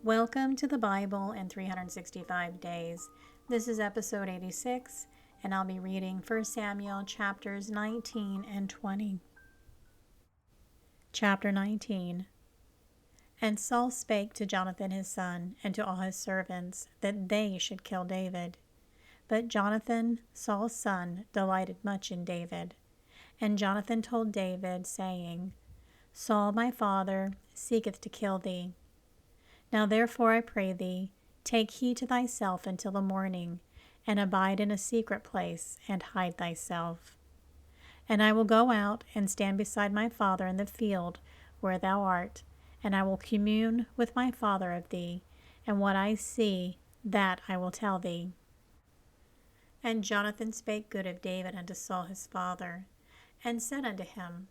Welcome to the Bible in 365 Days. This is episode 86, and I'll be reading 1 Samuel chapters 19 and 20. Chapter 19. And Saul spake to Jonathan his son, and to all his servants, that they should kill David. But Jonathan, Saul's son, delighted much in David. And Jonathan told David, saying, Saul my father seeketh to kill thee. Now therefore I pray thee, take heed to thyself until the morning, and abide in a secret place, and hide thyself. And I will go out and stand beside my father in the field where thou art, and I will commune with my father of thee, and what I see, that I will tell thee. And Jonathan spake good of David unto Saul his father, and said unto him,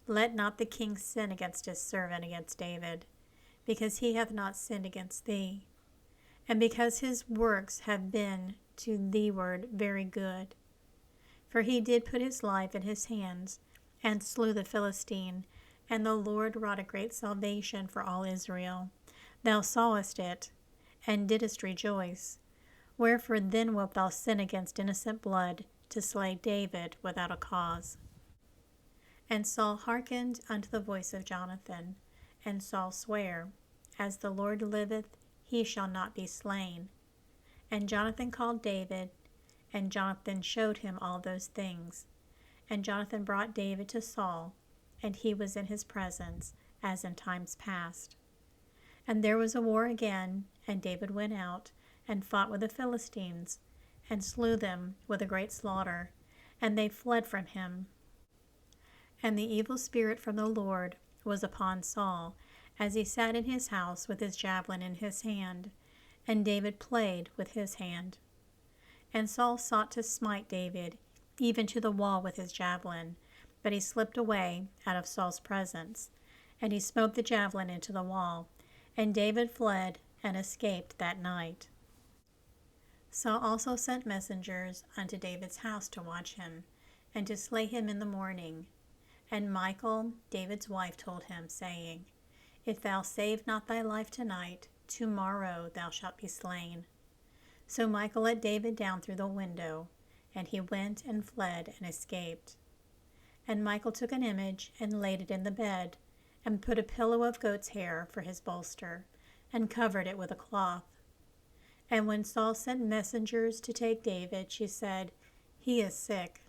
Let not the king sin against his servant against David, because he hath not sinned against thee, and because his works have been to thee-ward very good. For he did put his life in his hands, and slew the Philistine, and the Lord wrought a great salvation for all Israel. Thou sawest it, and didst rejoice. Wherefore then wilt thou sin against innocent blood, to slay David without a cause? And Saul hearkened unto the voice of Jonathan. And Saul sware, As the Lord liveth, he shall not be slain. And Jonathan called David, and Jonathan showed him all those things. And Jonathan brought David to Saul, and he was in his presence, as in times past. And there was a war again, and David went out, and fought with the Philistines, and slew them with a great slaughter, and they fled from him. And the evil spirit from the Lord was upon Saul, as he sat in his house with his javelin in his hand, and David played with his hand. And Saul sought to smite David, even to the wall with his javelin, but he slipped away out of Saul's presence, and he smote the javelin into the wall, and David fled and escaped that night. Saul also sent messengers unto David's house to watch him, and to slay him in the morning. And Michal, David's wife, told him, saying, If thou save not thy life tonight, tomorrow thou shalt be slain. So Michal let David down through the window, and he went and fled and escaped. And Michal took an image and laid it in the bed, and put a pillow of goat's hair for his bolster, and covered it with a cloth. And when Saul sent messengers to take David, she said, He is sick.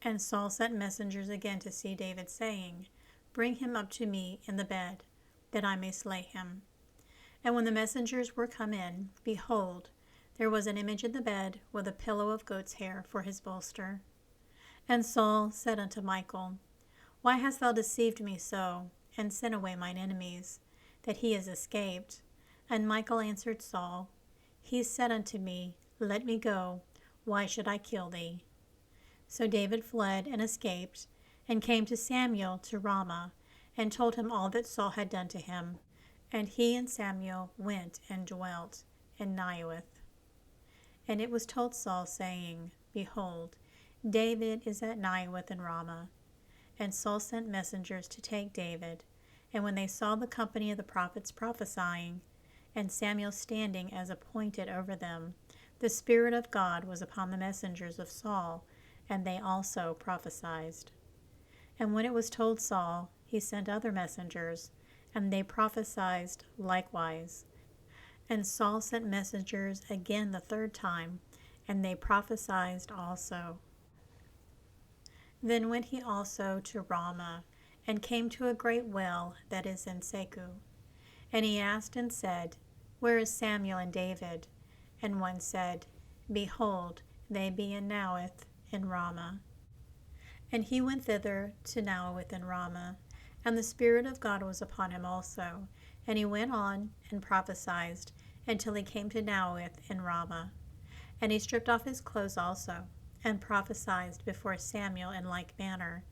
And Saul sent messengers again to see David, saying, Bring him up to me in the bed, that I may slay him. And when the messengers were come in, behold, there was an image in the bed, with a pillow of goat's hair for his bolster. And Saul said unto Michal, Why hast thou deceived me so, and sent away mine enemies, that he is escaped? And Michal answered Saul, He said unto me, Let me go, why should I kill thee? So David fled and escaped, and came to Samuel to Ramah, and told him all that Saul had done to him. And he and Samuel went and dwelt in Naioth. And it was told Saul, saying, Behold, David is at Naioth in Ramah. And Saul sent messengers to take David. And when they saw the company of the prophets prophesying, and Samuel standing as appointed over them, the Spirit of God was upon the messengers of Saul, and they also prophesied. And when it was told Saul, he sent other messengers, and they prophesied likewise. And Saul sent messengers again the third time, and they prophesied also. Then went he also to Ramah, and came to a great well that is in Secu. And he asked and said, Where is Samuel and David? And one said, Behold, they be in Naioth in Ramah. And he went thither to Naioth in Ramah, and the Spirit of God was upon him also. And he went on and prophesied until he came to Naioth in Ramah. And he stripped off his clothes also, and prophesied before Samuel in like manner,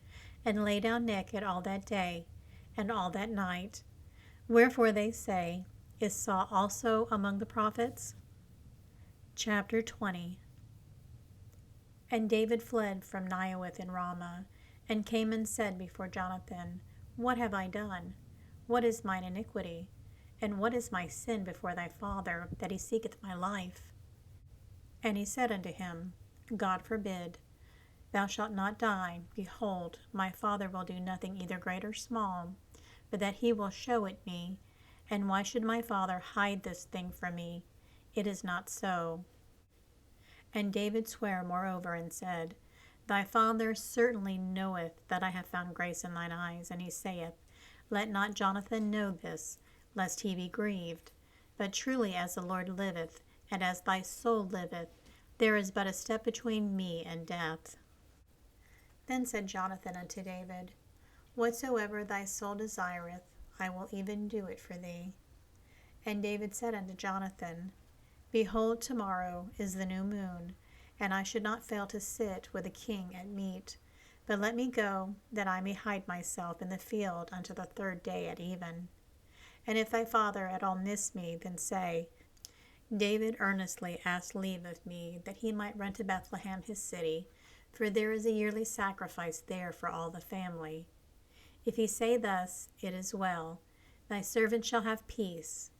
and lay down naked all that day and all that night. Wherefore they say, Is Saul also among the prophets? Chapter 20. And David fled from Naioth in Ramah, and came and said before Jonathan, What have I done? What is mine iniquity? And what is my sin before thy father, that he seeketh my life? And he said unto him, God forbid. Thou shalt not die. Behold, my father will do nothing either great or small, but that he will show it me. And why should my father hide this thing from me? It is not so. And David sware moreover, and said, Thy father certainly knoweth that I have found grace in thine eyes. And he saith, Let not Jonathan know this, lest he be grieved. But truly as the Lord liveth, and as thy soul liveth, there is but a step between me and death. Then said Jonathan unto David, Whatsoever thy soul desireth, I will even do it for thee. And David said unto Jonathan, Behold, tomorrow is the new moon, and I should not fail to sit with the king at meat. But let me go, that I may hide myself in the field unto the third day at even. And if thy father at all miss me, then say, David earnestly asked leave of me, that he might run to Bethlehem his city, for there is a yearly sacrifice there for all the family. If he say thus, it is well, thy servant shall have peace.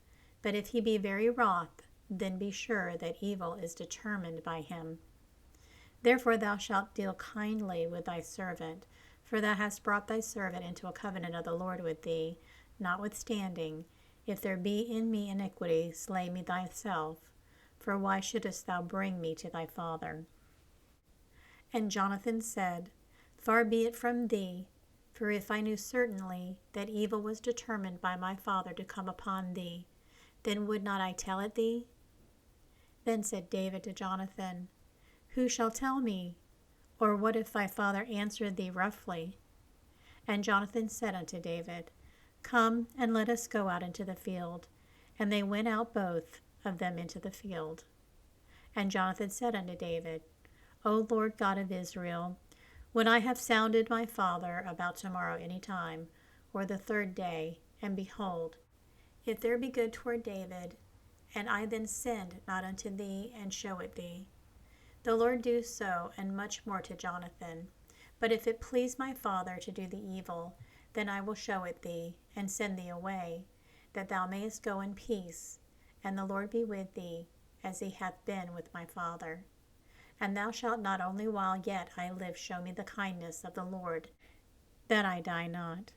But if he be very wroth, then be sure that evil is determined by him. Therefore thou shalt deal kindly with thy servant, for thou hast brought thy servant into a covenant of the Lord with thee. Notwithstanding, if there be in me iniquity, slay me thyself, for why shouldest thou bring me to thy father? And Jonathan said, Far be it from thee, for if I knew certainly that evil was determined by my father to come upon thee, then would not I tell it thee? Then said David to Jonathan, Who shall tell me? Or what if thy father answer thee roughly? And Jonathan said unto David, Come, and let us go out into the field. And they went out both of them into the field. And Jonathan said unto David, O Lord God of Israel, when I have sounded my father about tomorrow any time, or the third day, and behold, if there be good toward David, and I then send not unto thee, and show it thee, the Lord do so, and much more to Jonathan. But if it please my father to do the evil, then I will show it thee, and send thee away, that thou mayest go in peace, and the Lord be with thee, as he hath been with my father. And thou shalt not only while yet I live show me the kindness of the Lord, that I die not.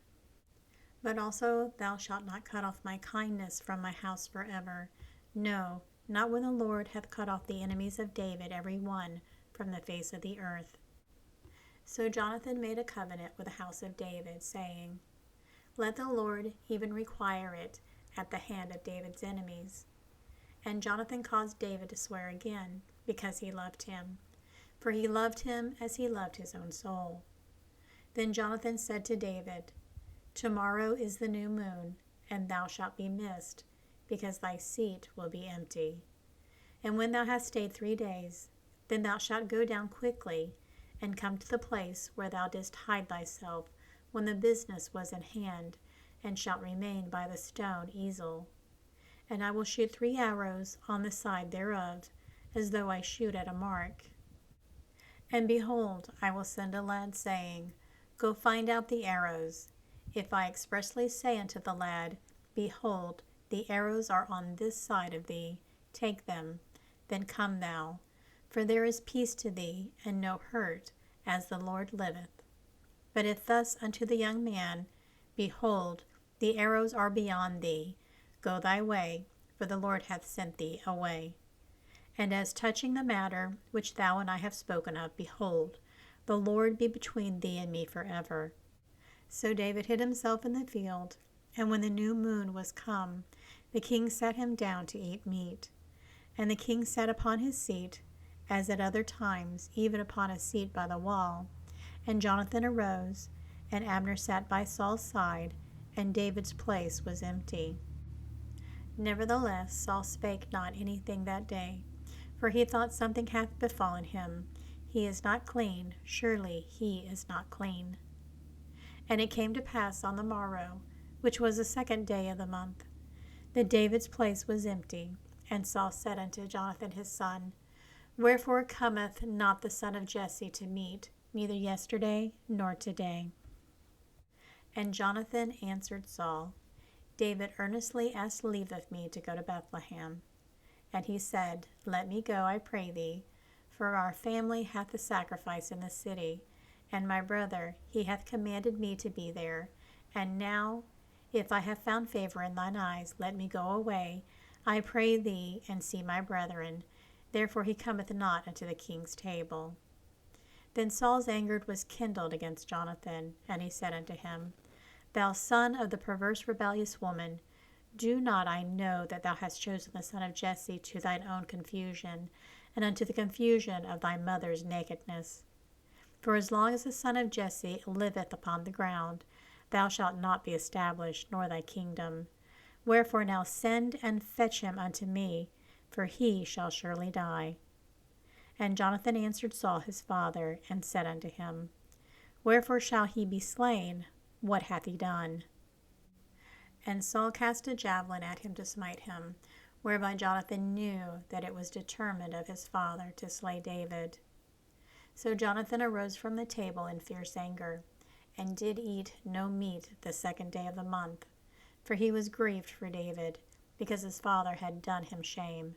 But also thou shalt not cut off my kindness from my house forever. No, not when the Lord hath cut off the enemies of David every one from the face of the earth. So Jonathan made a covenant with the house of David, saying, Let the Lord even require it at the hand of David's enemies. And Jonathan caused David to swear again, because he loved him, for he loved him as he loved his own soul. Then Jonathan said to David, Tomorrow is the new moon, and thou shalt be missed, because thy seat will be empty. And when thou hast stayed 3 days, then thou shalt go down quickly, and come to the place where thou didst hide thyself when the business was in hand, and shalt remain by the stone Ezel. And I will shoot 3 arrows on the side thereof, as though I shoot at a mark. And behold, I will send a lad, saying, Go find out the arrows. If I expressly say unto the lad, Behold, the arrows are on this side of thee, take them, then come thou, for there is peace to thee, and no hurt, as the Lord liveth. But if thus unto the young man, Behold, the arrows are beyond thee, go thy way, for the Lord hath sent thee away. And as touching the matter which thou and I have spoken of, behold, the Lord be between thee and me forever. So David hid himself in the field, and when the new moon was come, the king sat him down to eat meat. And the king sat upon his seat, as at other times, even upon a seat by the wall. And Jonathan arose, and Abner sat by Saul's side, and David's place was empty. Nevertheless Saul spake not anything that day, for he thought something hath befallen him. He is not clean, surely he is not clean. And it came to pass on the morrow, which was the 2nd day of the month, that David's place was empty. And Saul said unto Jonathan his son, Wherefore cometh not the son of Jesse to meat, neither yesterday nor today? And Jonathan answered Saul, David earnestly asked leave of me to go to Bethlehem. And he said, Let me go, I pray thee, for our family hath a sacrifice in the city, and my brother, he hath commanded me to be there. And now, if I have found favor in thine eyes, let me go away, I pray thee, and see my brethren. Therefore he cometh not unto the king's table. Then Saul's anger was kindled against Jonathan, and he said unto him, Thou son of the perverse rebellious woman, do not I know that thou hast chosen the son of Jesse to thine own confusion, and unto the confusion of thy mother's nakedness? For as long as the son of Jesse liveth upon the ground, thou shalt not be established, nor thy kingdom. Wherefore now send and fetch him unto me, for he shall surely die. And Jonathan answered Saul his father, and said unto him, Wherefore shall he be slain? What hath he done? And Saul cast a javelin at him to smite him, whereby Jonathan knew that it was determined of his father to slay David. So Jonathan arose from the table in fierce anger, and did eat no meat the 2nd day of the month, for he was grieved for David, because his father had done him shame.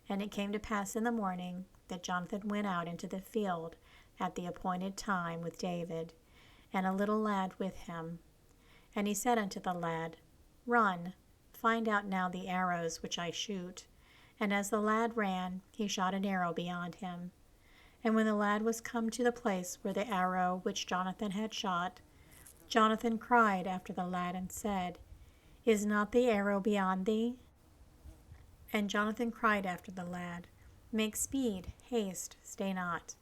And it came to pass in the morning that Jonathan went out into the field at the appointed time with David, and a little lad with him. And he said unto the lad, Run, find out now the arrows which I shoot. And as the lad ran, he shot an arrow beyond him. And when the lad was come to the place where the arrow which Jonathan had shot, Jonathan cried after the lad and said, Is not the arrow beyond thee? And Jonathan cried after the lad, Make speed, haste, stay not.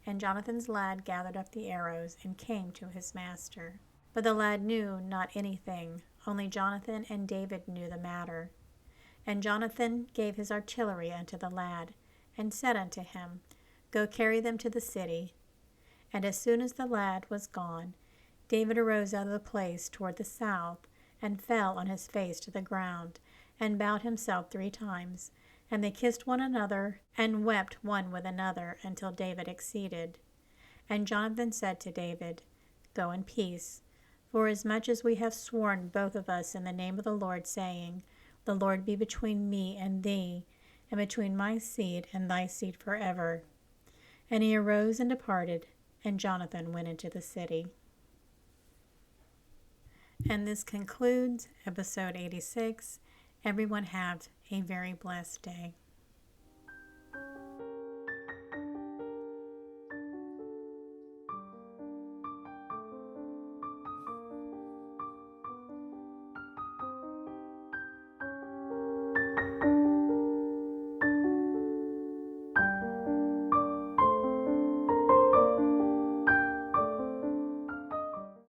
And Jonathan's lad gathered up the arrows and came to his master. But the lad knew not anything, only Jonathan and David knew the matter. And Jonathan gave his artillery unto the lad, and said unto him, Go carry them to the city. And as soon as the lad was gone, David arose out of the place toward the south, and fell on his face to the ground, and bowed himself 3 times. And they kissed one another, and wept one with another, until David exceeded. And Jonathan said to David, Go in peace, for as much as we have sworn both of us in the name of the Lord, saying, The Lord be between me and thee, and between my seed and thy seed forever. And he arose and departed, and Jonathan went into the city. And this concludes episode 86. Everyone have a very blessed day.